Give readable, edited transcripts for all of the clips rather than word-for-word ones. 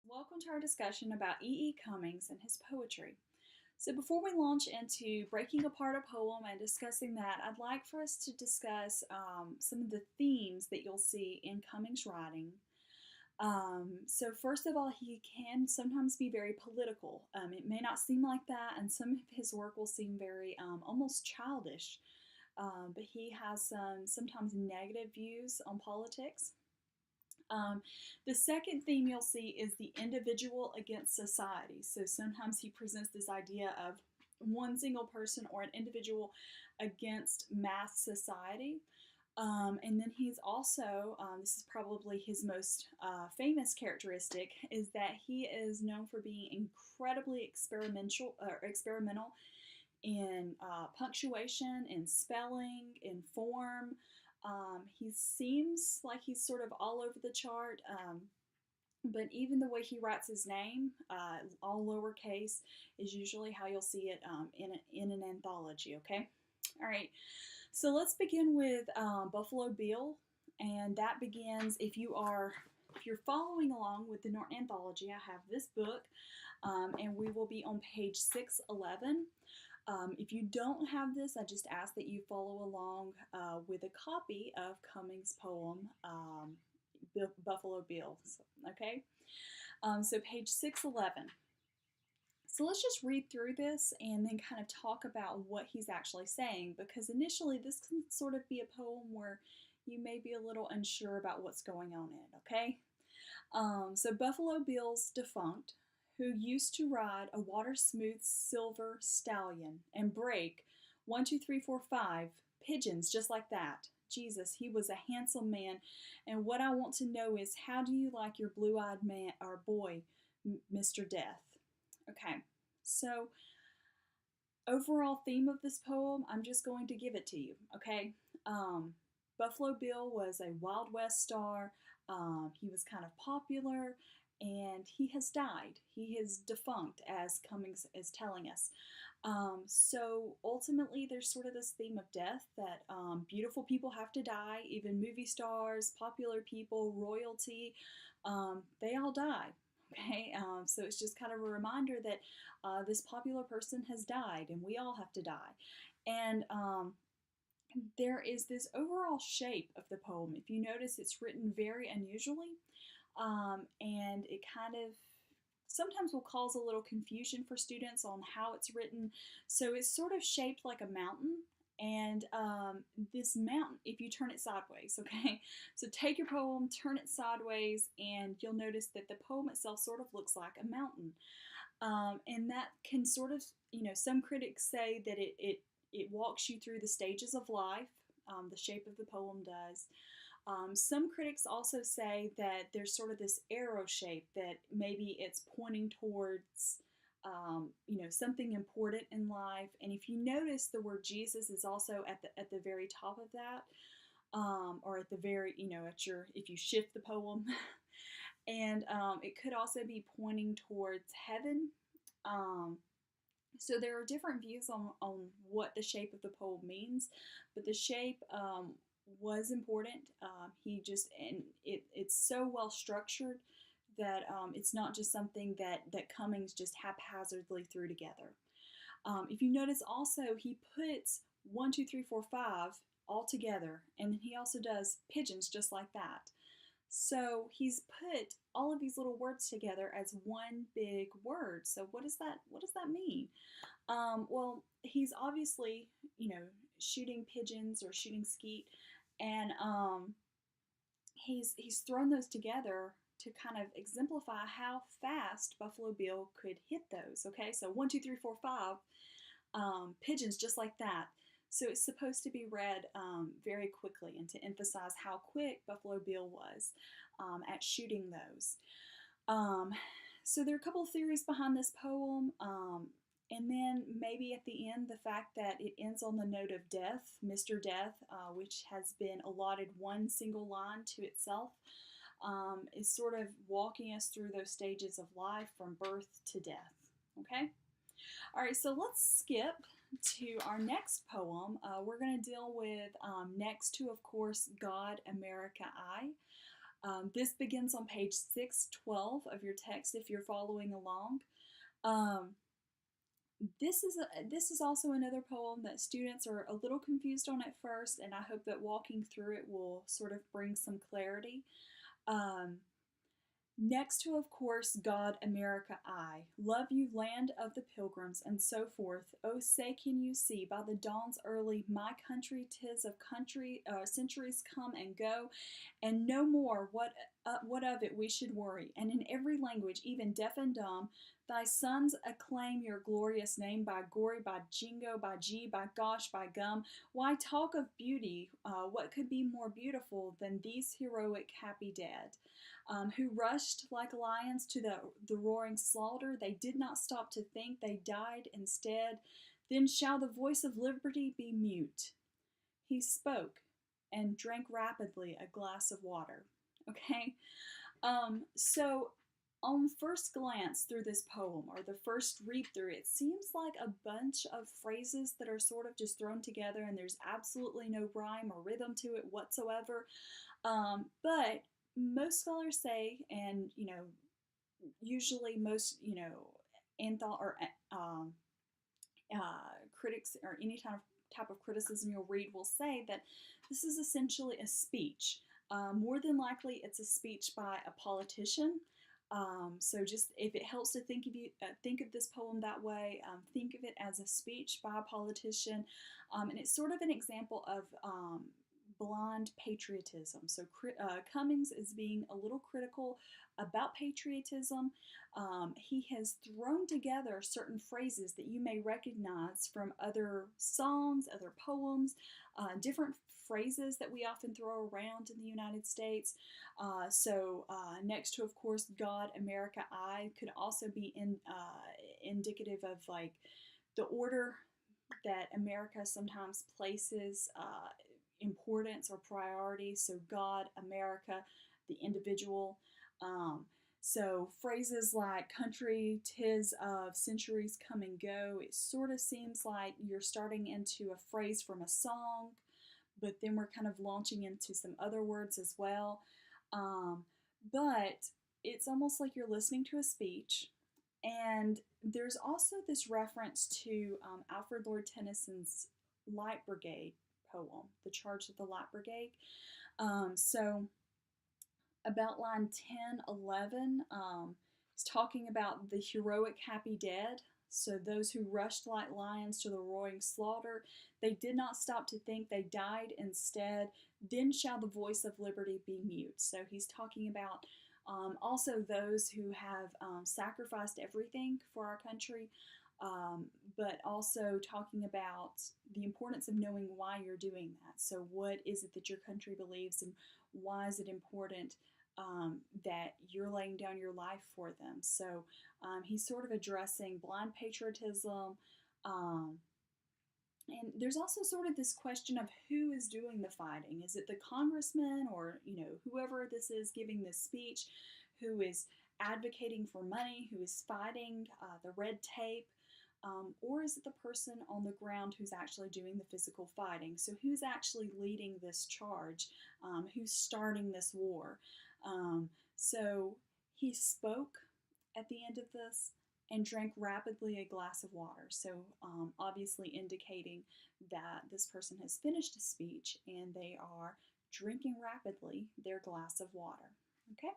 Welcome to our discussion about E. E. Cummings and his poetry. So, before we launch into breaking apart a poem and discussing that, I'd like for us to discuss some of the themes that you'll see in Cummings' writing. So, first of all, he can sometimes be very political. It may not seem like that, and some of his work will seem very almost childish, but he has some sometimes negative views on politics. Um, the second theme you'll see is the individual against society. So sometimes he presents this idea of one single person or an individual against mass society. And then he's also, this is probably his most famous characteristic, is that he is known for being incredibly experimental in punctuation, in spelling, in form. He seems like he's sort of all over the chart, but even the way he writes his name, all lowercase, is usually how you'll see it in an anthology, okay? All right, so let's begin with Buffalo Bill, and that begins, if you're following along with the Norton Anthology, I have this book, and we will be on page 611. If you don't have this, I just ask that you follow along with a copy of Cummings' poem, Buffalo Bill. Okay? So page 611. So let's just read through this and then kind of talk about what he's actually saying, because initially this can sort of be a poem where you may be a little unsure about what's going on in it, okay? So Buffalo Bill's defunct, who used to ride a water-smooth silver stallion and break 1, 2, 3, 4, 5 pigeons just like that. Jesus, he was a handsome man, and what I want to know is, how do you like your blue-eyed man or boy, Mr. Death? Okay, so overall theme of this poem, I'm just going to give it to you, okay? Buffalo Bill was a Wild West star. He was kind of popular, and he has died. He is defunct, as Cummings is telling us. So ultimately, there's sort of this theme of death, that beautiful people have to die, even movie stars, popular people, royalty, they all die. Okay, so it's just kind of a reminder that this popular person has died, and we all have to die. And there is this overall shape of the poem. If you notice, it's written very unusually, and it kind of sometimes will cause a little confusion for students on how it's written. So it's sort of shaped like a mountain, and this mountain, if you turn it sideways, okay? So take your poem, turn it sideways, and you'll notice that the poem itself sort of looks like a mountain. And that can sort of, some critics say that it walks you through the stages of life, the shape of the poem does. Some critics also say that there's sort of this arrow shape, that maybe it's pointing towards, something important in life. And if you notice, the word Jesus is also at the very top of that, or at the very, if you shift the poem. And it could also be pointing towards heaven. So there are different views on what the shape of the poem means, but the shape was important. It's so well structured that it's not just something that Cummings just haphazardly threw together. If you notice also, he puts 1, 2, 3, 4, 5 all together, and he also does pigeons just like that. So he's put all of these little words together as one big word. So what does that mean? Well, he's obviously, shooting pigeons or shooting skeet, and he's thrown those together to kind of exemplify how fast Buffalo Bill could hit those. Okay, so 1, 2, 3, 4, 5 pigeons just like that. So it's supposed to be read very quickly, and to emphasize how quick Buffalo Bill was at shooting those. So there are a couple of theories behind this poem. And then maybe at the end, the fact that it ends on the note of death, Mr. Death, which has been allotted one single line to itself, is sort of walking us through those stages of life from birth to death. Okay? All right, so let's skip to our next poem. We're going to deal with, next to, of course, God, America, I. This begins on page 612 of your text if you're following along. Um, this is also another poem that students are a little confused on at first, and I hope that walking through it will sort of bring some clarity. Um, Next to, of course, God, America, I love you, land of the pilgrims, and so forth. Oh, say, can you see by the dawn's early, my country, 'tis of country, centuries come and go, and no more. What of it we should worry? And in every language, even deaf and dumb, thy sons acclaim your glorious name by gory, by jingo, by gee, by gosh, by gum. Why talk of beauty? What could be more beautiful than these heroic, happy dead? Who rushed like lions to the roaring slaughter. They did not stop to think, they died instead. Then shall the voice of liberty be mute. He spoke and drank rapidly a glass of water. Okay? So on first glance through this poem, or the first read through, it seems like a bunch of phrases that are sort of just thrown together and there's absolutely no rhyme or rhythm to it whatsoever. But most scholars say, and usually most um, critics or any kind of type of criticism you'll read will say that this is essentially a speech. More than likely, it's a speech by a politician. So just if it helps to think of this poem that way, think of it as a speech by a politician, and it's sort of an example of blind patriotism. So Cummings is being a little critical about patriotism. He has thrown together certain phrases that you may recognize from other songs, other poems, different phrases that we often throw around in the United States. Next to, of course, God, America, I could also be indicative of like the order that America sometimes places importance or priority. So God, America, the individual. So phrases like country, 'tis of centuries come and go, it sort of seems like you're starting into a phrase from a song, but then we're kind of launching into some other words as well. But it's almost like you're listening to a speech. And there's also this reference to Alfred Lord Tennyson's Light Brigade poem, The Charge of the Light Brigade. So about line 10, 11, it's talking about the heroic happy dead. So those who rushed like lions to the roaring slaughter, they did not stop to think, they died instead. Then shall the voice of liberty be mute. So he's talking about also those who have sacrificed everything for our country, but also talking about the importance of knowing why you're doing that. So what is it that your country believes, and why is it important that you're laying down your life for them? So he's sort of addressing blind patriotism. And there's also sort of this question of who is doing the fighting. Is it the congressman or, whoever this is giving this speech, who is advocating for money, who is fighting the red tape? Or is it the person on the ground who's actually doing the physical fighting? So who's actually leading this charge? Who's starting this war? So he spoke at the end of this and drank rapidly a glass of water. So obviously indicating that this person has finished a speech and they are drinking rapidly their glass of water. Okay?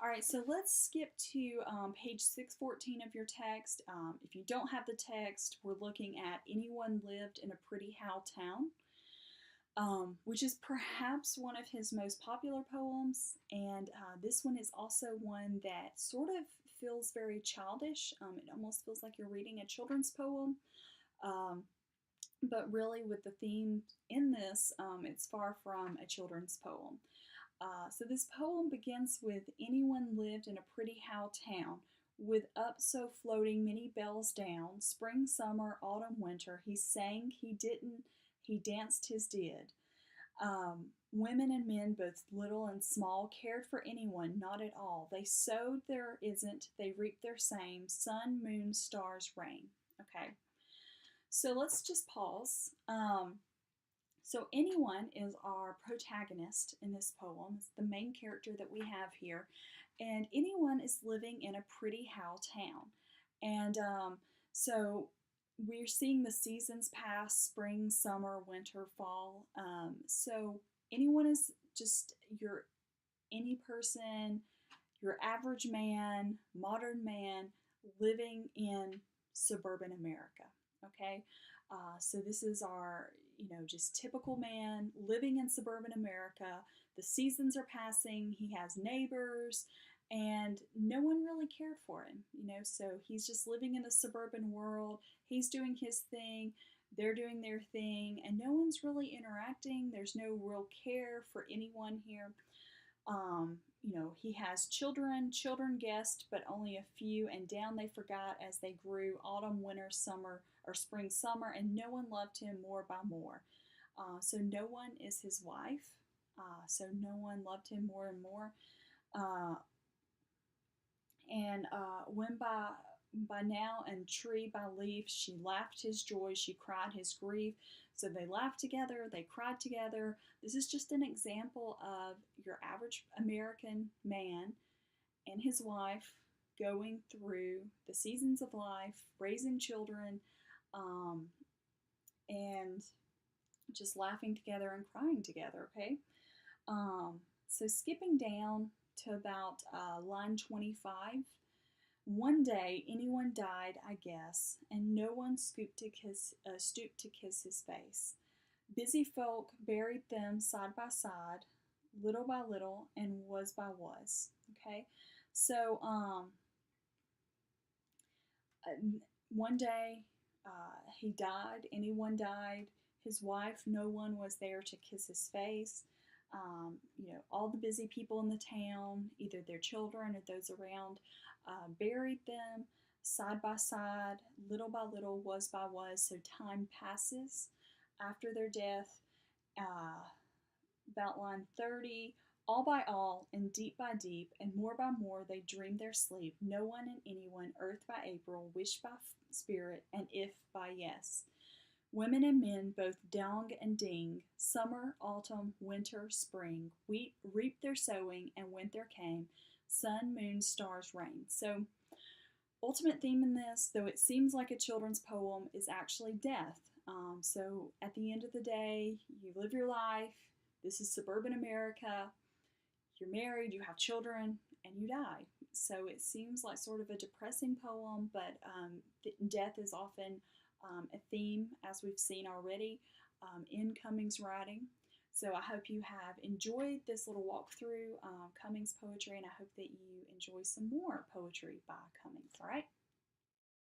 All right, so let's skip to page 614 of your text. If you don't have the text, we're looking at Anyone Lived in a Pretty How Town, which is perhaps one of his most popular poems. And this one is also one that sort of feels very childish. It almost feels like you're reading a children's poem. But really, with the theme in this, it's far from a children's poem. So this poem begins with Anyone lived in a pretty how town, with up so floating many bells down, spring, summer, autumn, winter, he sang, he didn't, he danced his did. Women and men, both little and small, cared for anyone, not at all. They sowed their isn't, they reaped their same, sun, moon, stars, rain. Okay, so let's just pause. So anyone is our protagonist in this poem. It's the main character that we have here. And anyone is living in a pretty how town. And so we're seeing the seasons pass: spring, summer, winter, fall. So anyone is just any person, your average man, modern man living in suburban America. Okay, so this is our, just typical man living in suburban America. The seasons are passing. He has neighbors, and no one really cared for him. So he's just living in a suburban world. He's doing his thing. They're doing their thing, and no one's really interacting. There's no real care for anyone here. He has children guessed, but only a few, and down they forgot as they grew, autumn, winter, summer, or spring, summer, and no one loved him more by more. So no one is his wife, so no one loved him more and more. When by now and tree by leaf, she laughed his joy, she cried his grief. So they laughed together, they cried together. This is just an example of your average American man and his wife going through the seasons of life, raising children, and just laughing together and crying together, okay? So skipping down to about line 25. One day, anyone died, I guess, and no one stooped to kiss his face. Busy folk buried them side by side, little by little, and was by was. Okay, so one day he died. Anyone died. His wife, no one was there to kiss his face. All the busy people in the town, either their children or those around, buried them side by side, little by little, was by was. So time passes after their death. About line 30, all by all, and deep by deep, and more by more, they dreamed their sleep. No one and anyone, earth by April, wish by spirit, and if by yes. Women and men, both dong and ding, summer, autumn, winter, spring, reaped their sowing, and winter came, sun, moon, stars, rain. So, ultimate theme in this, though it seems like a children's poem, is actually death. So, at the end of the day, you live your life. This is suburban America. You're married, you have children, and you die. So, it seems like sort of a depressing poem, but death is often a theme, as we've seen already, in Cummings' writing. So I hope you have enjoyed this little walk through Cummings poetry, and I hope that you enjoy some more poetry by Cummings. All right?